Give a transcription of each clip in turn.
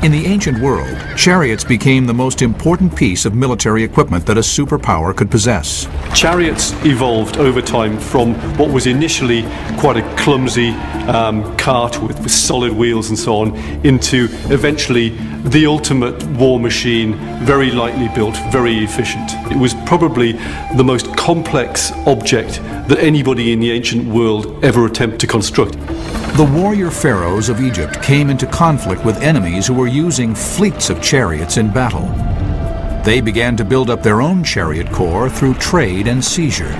In the ancient world, chariots became the most important piece of military equipment that a superpower could possess. Chariots evolved over time from what was initially quite a clumsy cart with solid wheels and so on, into eventually the ultimate war machine, very lightly built, very efficient. It was probably the most complex object that anybody in the ancient world ever attempted to construct. The warrior pharaohs of Egypt came into conflict with enemies who were using fleets of chariots in battle. They began to build up their own chariot corps through trade and seizure.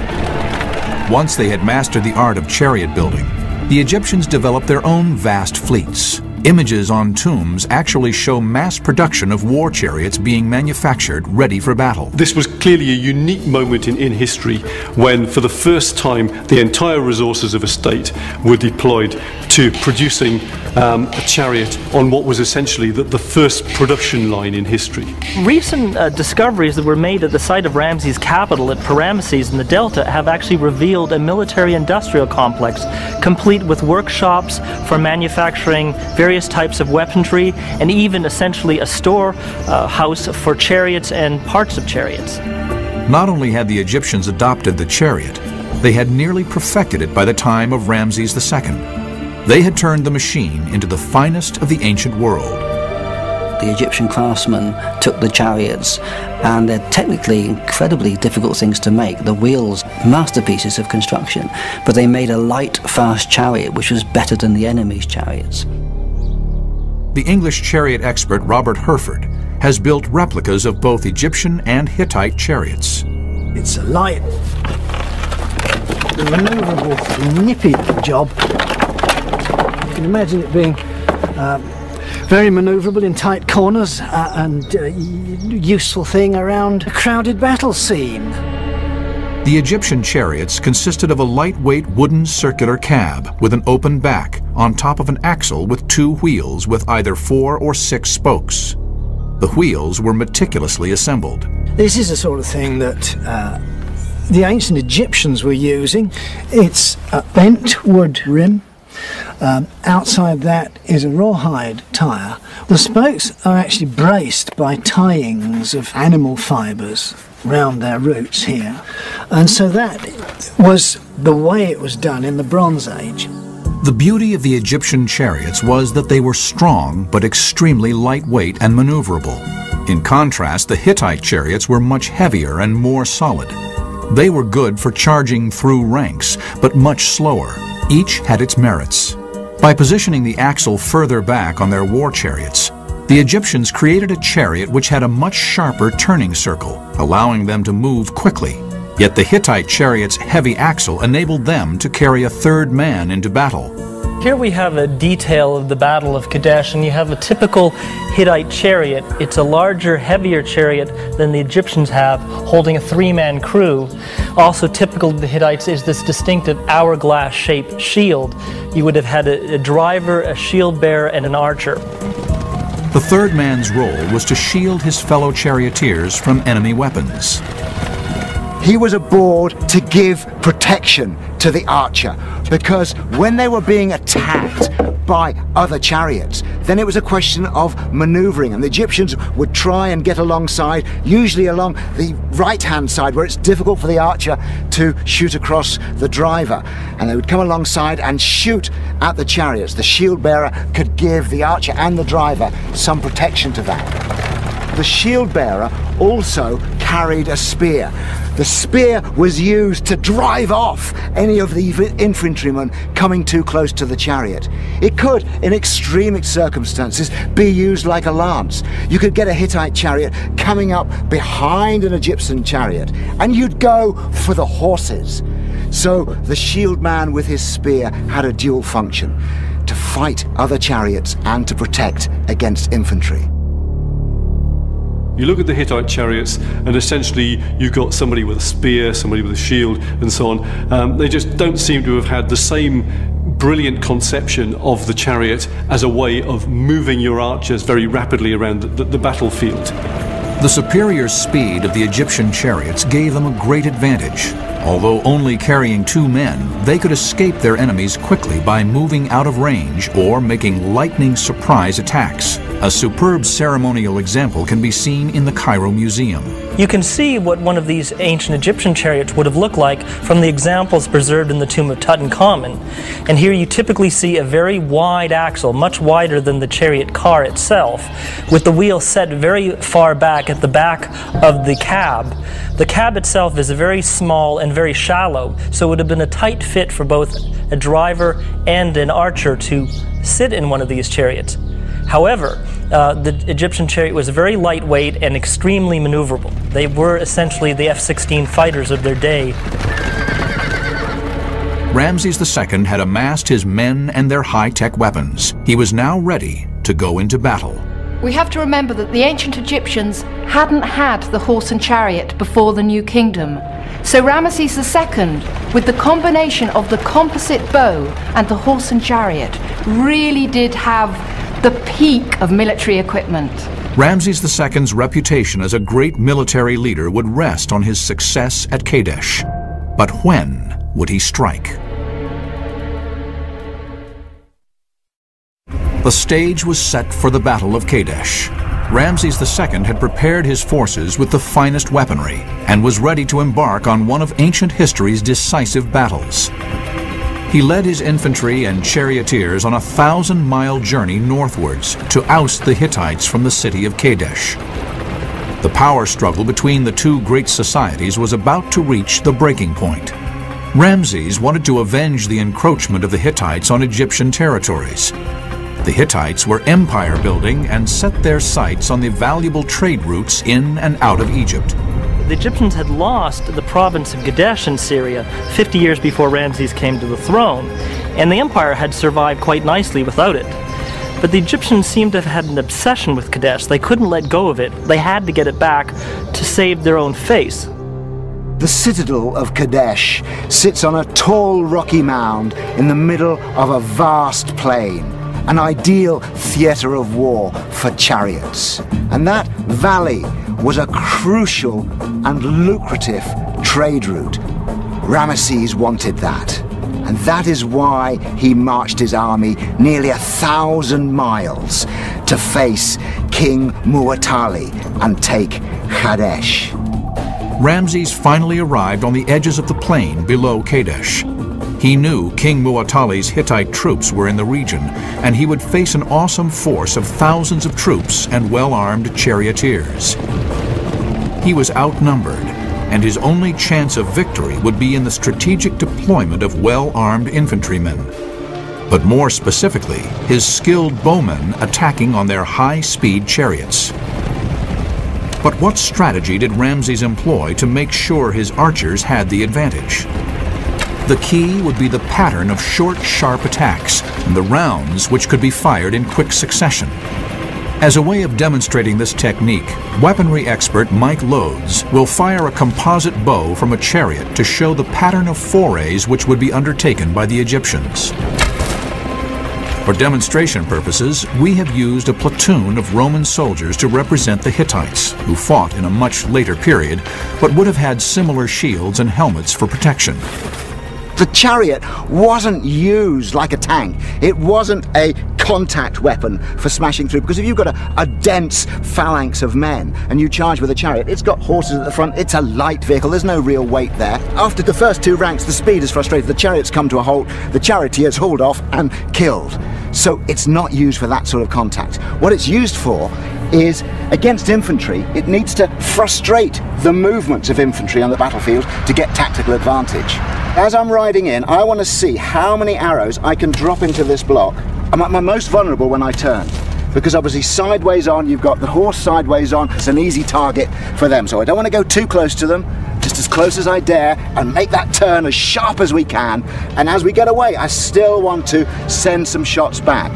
Once they had mastered the art of chariot building, the Egyptians developed their own vast fleets. Images on tombs actually show mass production of war chariots being manufactured ready for battle. This was clearly a unique moment in history when, for the first time, the entire resources of a state were deployed to producing a chariot on what was essentially the first production line in history. Recent discoveries that were made at the site of Ramses' capital at Ramesses in the Delta have actually revealed a military-industrial complex complete with workshops for manufacturing various types of weaponry, and even essentially a store house for chariots and parts of chariots. Not only had the Egyptians adopted the chariot, they had nearly perfected it by the time of Ramses II. They had turned the machine into the finest of the ancient world. The Egyptian craftsmen took the chariots, and they're technically incredibly difficult things to make. The wheels, masterpieces of construction, but they made a light, fast chariot which was better than the enemy's chariots. The English chariot expert Robert Herford has built replicas of both Egyptian and Hittite chariots. It's a light, maneuverable, nippy job. You can imagine it being very maneuverable in tight corners and useful thing around a crowded battle scene. The Egyptian chariots consisted of a lightweight wooden circular cab with an open back on top of an axle with two wheels with either 4 or 6 spokes. The wheels were meticulously assembled. This is the sort of thing that the ancient Egyptians were using. It's a bent wood rim. Outside that is a rawhide tyre. The spokes are actually braced by tyings of animal fibres round their roots here, and so that was the way it was done in the Bronze Age. The beauty of the Egyptian chariots was that they were strong but extremely lightweight and maneuverable. In contrast, the Hittite chariots were much heavier and more solid. They were good for charging through ranks, but much slower. Each had its merits. By positioning the axle further back on their war chariots, the Egyptians created a chariot which had a much sharper turning circle, allowing them to move quickly. Yet the Hittite chariot's heavy axle enabled them to carry a third man into battle. Here we have a detail of the Battle of Kadesh, and you have a typical Hittite chariot. It's a larger, heavier chariot than the Egyptians have, holding a 3-man crew. Also typical of the Hittites is this distinctive hourglass-shaped shield. You would have had a driver, a shield bearer, and an archer. The third man's role was to shield his fellow charioteers from enemy weapons. He was aboard to give protection to the archer, because when they were being attacked by other chariots, then it was a question of maneuvering, and the Egyptians would try and get alongside, usually along the right-hand side where it's difficult for the archer to shoot across the driver, and they would come alongside and shoot at the chariots. The shield bearer could give the archer and the driver some protection to that. The shield bearer also carried a spear. The spear was used to drive off any of the infantrymen coming too close to the chariot. It could, in extreme circumstances, be used like a lance. You could get a Hittite chariot coming up behind an Egyptian chariot, and you'd go for the horses. So the shield man with his spear had a dual function: to fight other chariots and to protect against infantry. You look at the Hittite chariots, and essentially you've got somebody with a spear, somebody with a shield, and so on. They just don't seem to have had the same brilliant conception of the chariot as a way of moving your archers very rapidly around the battlefield. The superior speed of the Egyptian chariots gave them a great advantage. Although only carrying 2 men, they could escape their enemies quickly by moving out of range or making lightning surprise attacks. A superb ceremonial example can be seen in the Cairo Museum. You can see what one of these ancient Egyptian chariots would have looked like from the examples preserved in the tomb of Tutankhamun. And here you typically see a very wide axle, much wider than the chariot car itself, with the wheel set very far back at the back of the cab. The cab itself is very small and very shallow, so it would have been a tight fit for both a driver and an archer to sit in one of these chariots. However, the Egyptian chariot was very lightweight and extremely maneuverable. They were essentially the F-16 fighters of their day. Ramses II had amassed his men and their high-tech weapons. He was now ready to go into battle. We have to remember that the ancient Egyptians hadn't had the horse and chariot before the New Kingdom. So Ramesses II, with the combination of the composite bow and the horse and chariot, really did have the peak of military equipment. Ramses II's reputation as a great military leader would rest on his success at Kadesh. But when would he strike? The stage was set for the Battle of Kadesh. Ramses II had prepared his forces with the finest weaponry and was ready to embark on one of ancient history's decisive battles. He led his infantry and charioteers on a 1,000-mile journey northwards to oust the Hittites from the city of Kadesh. The power struggle between the two great societies was about to reach the breaking point. Ramses wanted to avenge the encroachment of the Hittites on Egyptian territories. The Hittites were empire building and set their sights on the valuable trade routes in and out of Egypt. The Egyptians had lost the province of Kadesh in Syria 50 years before Ramses came to the throne, and the empire had survived quite nicely without it. But the Egyptians seemed to have had an obsession with Kadesh. They couldn't let go of it. They had to get it back to save their own face. The citadel of Kadesh sits on a tall rocky mound in the middle of a vast plain, an ideal theatre of war for chariots. And that valley was a crucial and lucrative trade route. Ramesses wanted that, and that is why he marched his army nearly 1,000 miles to face King Muwatalli and take Kadesh. Ramses finally arrived on the edges of the plain below Kadesh. He knew King Muwatalli's Hittite troops were in the region, and he would face an awesome force of thousands of troops and well-armed charioteers. He was outnumbered, and his only chance of victory would be in the strategic deployment of well-armed infantrymen. But more specifically, his skilled bowmen attacking on their high-speed chariots. But what strategy did Ramses employ to make sure his archers had the advantage? The key would be the pattern of short, sharp attacks and the rounds which could be fired in quick succession. As a way of demonstrating this technique, weaponry expert Mike Lodes will fire a composite bow from a chariot to show the pattern of forays which would be undertaken by the Egyptians. For demonstration purposes, we have used a platoon of Roman soldiers to represent the Hittites, who fought in a much later period, but would have had similar shields and helmets for protection. The chariot wasn't used like a tank. It wasn't a contact weapon for smashing through, because if you've got a dense phalanx of men and you charge with a chariot, it's got horses at the front, it's a light vehicle, there's no real weight there. After the first 2 ranks, the speed is frustrated, the chariots come to a halt, the charioteers hauled off and killed. So it's not used for that sort of contact. What it's used for is against infantry. It needs to frustrate the movements of infantry on the battlefield to get tactical advantage. As I'm riding in, I want to see how many arrows I can drop into this block. I'm at my most vulnerable when I turn, because obviously sideways on, you've got the horse sideways on, it's an easy target for them. So I don't want to go too close to them, just as close as I dare, and make that turn as sharp as we can. And as we get away, I still want to send some shots back.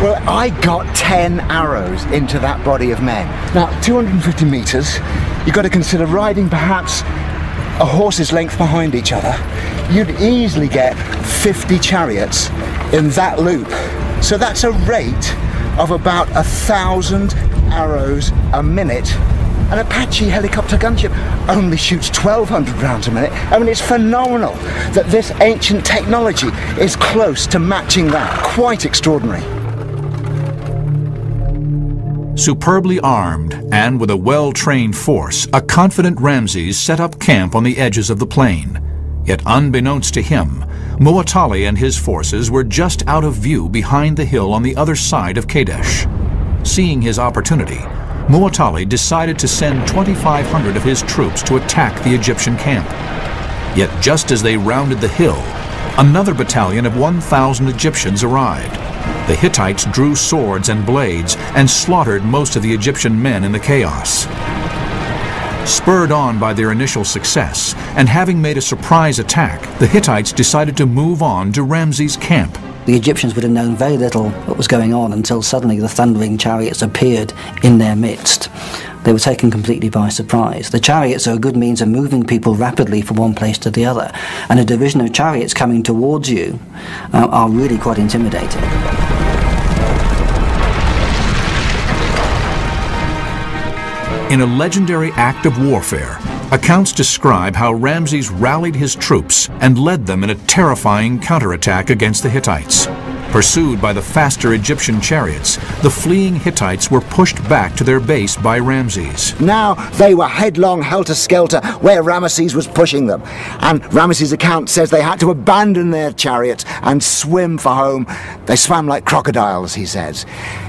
Well, I got 10 arrows into that body of men. Now, 250 meters, you've got to consider riding perhaps a horse's length behind each other. You'd easily get 50 chariots in that loop. So that's a rate of about 1,000 arrows a minute. An Apache helicopter gunship only shoots 1,200 rounds a minute. I mean, it's phenomenal that this ancient technology is close to matching that. Quite extraordinary. Superbly armed and with a well-trained force, a confident Ramses set up camp on the edges of the plain. Yet unbeknownst to him, Muwatalli and his forces were just out of view behind the hill on the other side of Kadesh. Seeing his opportunity, Muwatalli decided to send 2,500 of his troops to attack the Egyptian camp. Yet just as they rounded the hill, another battalion of 1,000 Egyptians arrived. The Hittites drew swords and blades and slaughtered most of the Egyptian men in the chaos. Spurred on by their initial success, and having made a surprise attack, the Hittites decided to move on to Ramses' camp. The Egyptians would have known very little what was going on until suddenly the thundering chariots appeared in their midst. They were taken completely by surprise. The chariots are a good means of moving people rapidly from one place to the other, and a division of chariots coming towards you are really quite intimidating. In a legendary act of warfare, accounts describe how Ramses rallied his troops and led them in a terrifying counterattack against the Hittites. Pursued by the faster Egyptian chariots, the fleeing Hittites were pushed back to their base by Ramses. Now they were headlong, helter-skelter, where Ramesses was pushing them. And Ramesses' account says they had to abandon their chariots and swim for home. They swam like crocodiles, he says.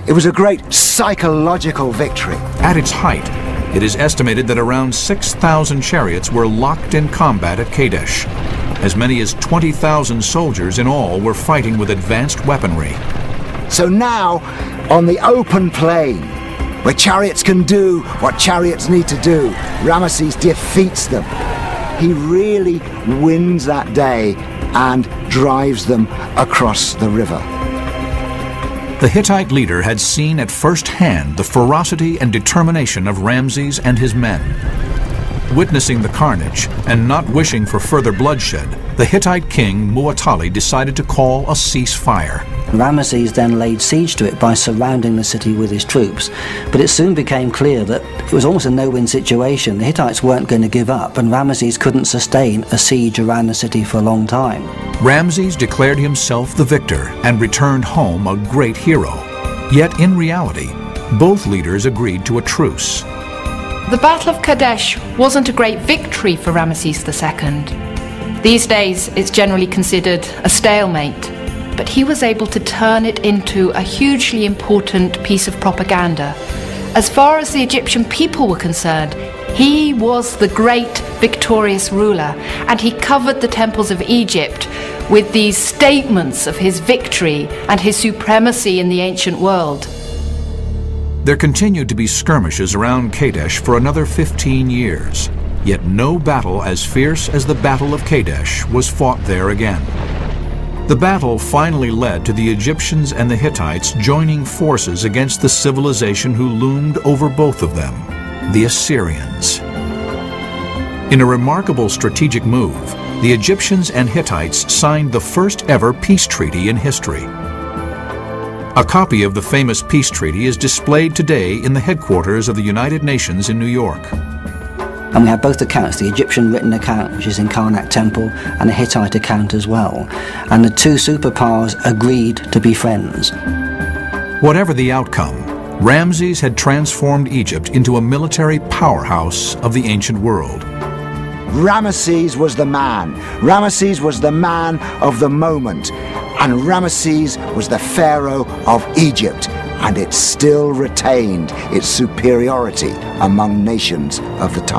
It was a great psychological victory. At its height, it is estimated that around 6,000 chariots were locked in combat at Kadesh. As many as 20,000 soldiers in all were fighting with advanced weaponry. So now, on the open plain, where chariots can do what chariots need to do, Ramesses defeats them. He really wins that day and drives them across the river. The Hittite leader had seen at first hand the ferocity and determination of Ramses and his men. Witnessing the carnage and not wishing for further bloodshed, the Hittite king Muwatalli decided to call a ceasefire. Ramesses then laid siege to it by surrounding the city with his troops, but it soon became clear that it was almost a no-win situation. The Hittites weren't going to give up, and Ramesses couldn't sustain a siege around the city for a long time. Ramses declared himself the victor and returned home a great hero. Yet in reality, both leaders agreed to a truce. The Battle of Kadesh wasn't a great victory for Ramesses II. These days it's generally considered a stalemate, but he was able to turn it into a hugely important piece of propaganda. As far as the Egyptian people were concerned, he was the great victorious ruler, and he covered the temples of Egypt with these statements of his victory and his supremacy in the ancient world. There continued to be skirmishes around Kadesh for another 15 years, yet no battle as fierce as the Battle of Kadesh was fought there again. The battle finally led to the Egyptians and the Hittites joining forces against the civilization who loomed over both of them, the Assyrians. In a remarkable strategic move, the Egyptians and Hittites signed the first ever peace treaty in history. A copy of the famous peace treaty is displayed today in the headquarters of the United Nations in New York. And we have both accounts, the Egyptian written account, which is in Karnak Temple, and the Hittite account as well. And the two superpowers agreed to be friends. Whatever the outcome, Ramses had transformed Egypt into a military powerhouse of the ancient world. Ramesses was the man. Ramesses was the man of the moment. And Ramesses was the pharaoh of Egypt, and it still retained its superiority among nations of the time.